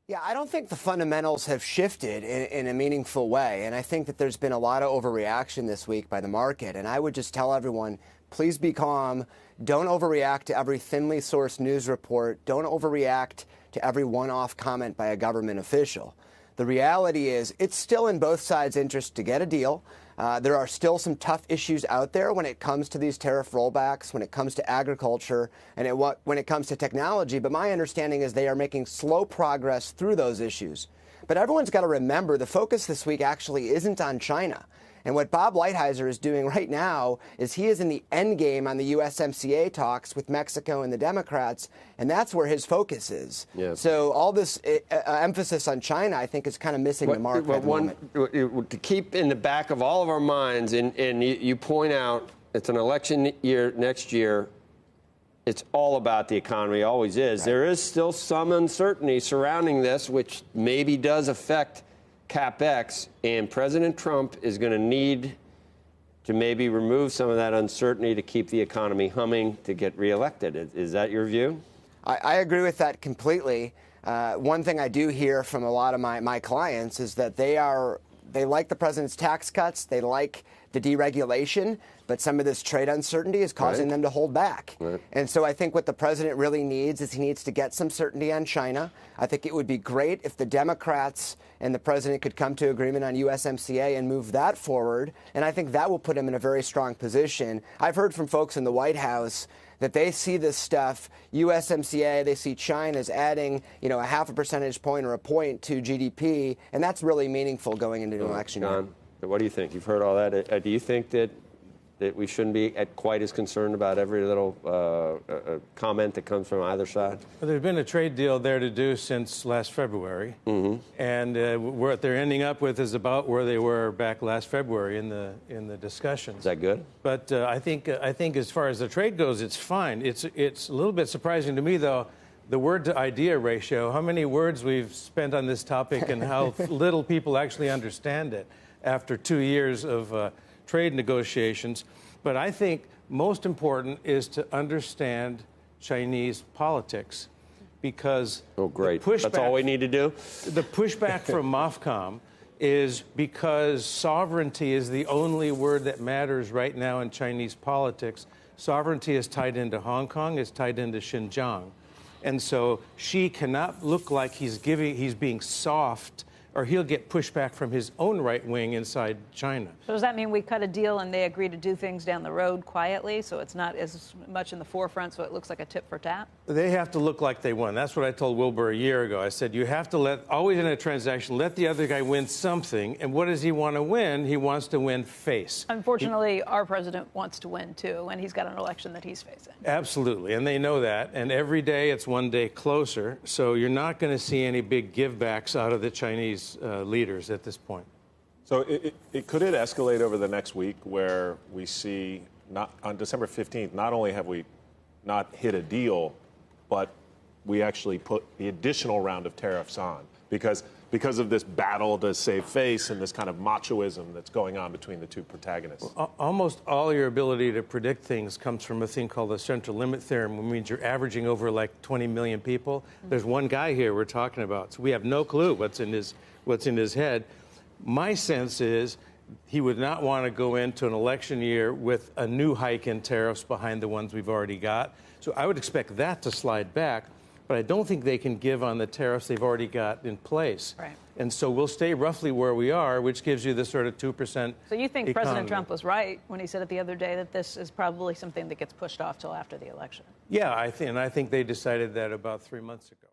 Yeah, I don't think the fundamentals have shifted in a meaningful way. And I think that there's been a lot of overreaction this week by the market. And I would just tell everyone, please be calm. Don't overreact to every thinly sourced news report. Don't overreact to every one-off comment by a government official. The reality is it's still in both sides' interest to get a deal. There are still some tough issues out there when it comes to these tariff rollbacks, when it comes to agriculture, and when it comes to technology. But my understanding is they are making slow progress through those issues. But everyone's got to remember the focus this week actually isn't on China. And what Bob Lighthizer is doing right now is he is in the end game on the USMCA talks with Mexico and the Democrats, and that's where his focus is. Yeah. So all this emphasis on China, I think, is kind of missing the mark at the moment. To keep in the back of all of our minds, and you point out it's an election year next year. It's all about the economy, always is. Right. There is still some uncertainty surrounding this, which maybe does affect CapEx, and President Trump is going to need to maybe remove some of that uncertainty to keep the economy humming to get reelected. Is that your view? I agree with that completely. One thing I do hear from a lot of my clients is that they like the president's tax cuts, they like the deregulation, but some of this trade uncertainty is causing them to hold back. Right. And so I think what the president really needs is he needs to get some certainty on China. I think it would be great if the Democrats and the president could come to agreement on USMCA and move that forward. And I think that will put him in a very strong position. I've heard from folks in the White House that they see this stuff, USMCA, they see China as adding, a 0.5 percentage point or a point to GDP, and that's really meaningful going into an election year. What do you think? You've heard all that. Do you think that we shouldn't be quite as concerned about every little comment that comes from either side? Well, there's been a trade deal there to do since last February, and what they're ending up with is about where they were back last February in the discussions. Is that good? But I think as far as the trade goes, it's fine. It's a little bit surprising to me, though, the word-to-idea ratio, how many words we've spent on this topic and how little people actually understand it after 2 years of trade negotiations. But I think most important is to understand Chinese politics, because that's all we need to do. The pushback from MOFCOM is because sovereignty is the only word that matters right now in Chinese politics. Sovereignty is tied into Hong Kong, is tied into Xinjiang. And so Xi cannot look like he's being soft, or he'll get pushback from his own right wing inside China. So does that mean we cut a deal and they agree to do things down the road quietly, so it's not as much in the forefront, so it looks like a tit for tat? They have to look like they won. That's what I told Wilbur a year ago. I said, you have to always in a transaction, let the other guy win something. And what does he want to win? He wants to win face. Unfortunately, our president wants to win, too, and he's got an election that he's facing. Absolutely, and they know that. And every day it's one day closer. So you're not going to see any big givebacks out of the Chinese leaders at this point. So could it escalate over the next week where we see, on December 15th, not only have we not hit a deal, but we actually put the additional round of tariffs on because of this battle to save face and this kind of machoism that's going on between the two protagonists? Well, almost all your ability to predict things comes from a thing called the central limit theorem, which means you're averaging over like 20 million people. There's one guy here we're talking about, so we have no clue what's in his head. My sense is he would not want to go into an election year with a new hike in tariffs behind the ones we've already got. So I would expect that to slide back, but I don't think they can give on the tariffs they've already got in place. Right. And so we'll stay roughly where we are, which gives you the sort of 2% So you think economy. President Trump was right when he said it the other day that this is probably something that gets pushed off till after the election? Yeah, I think they decided that about 3 months ago.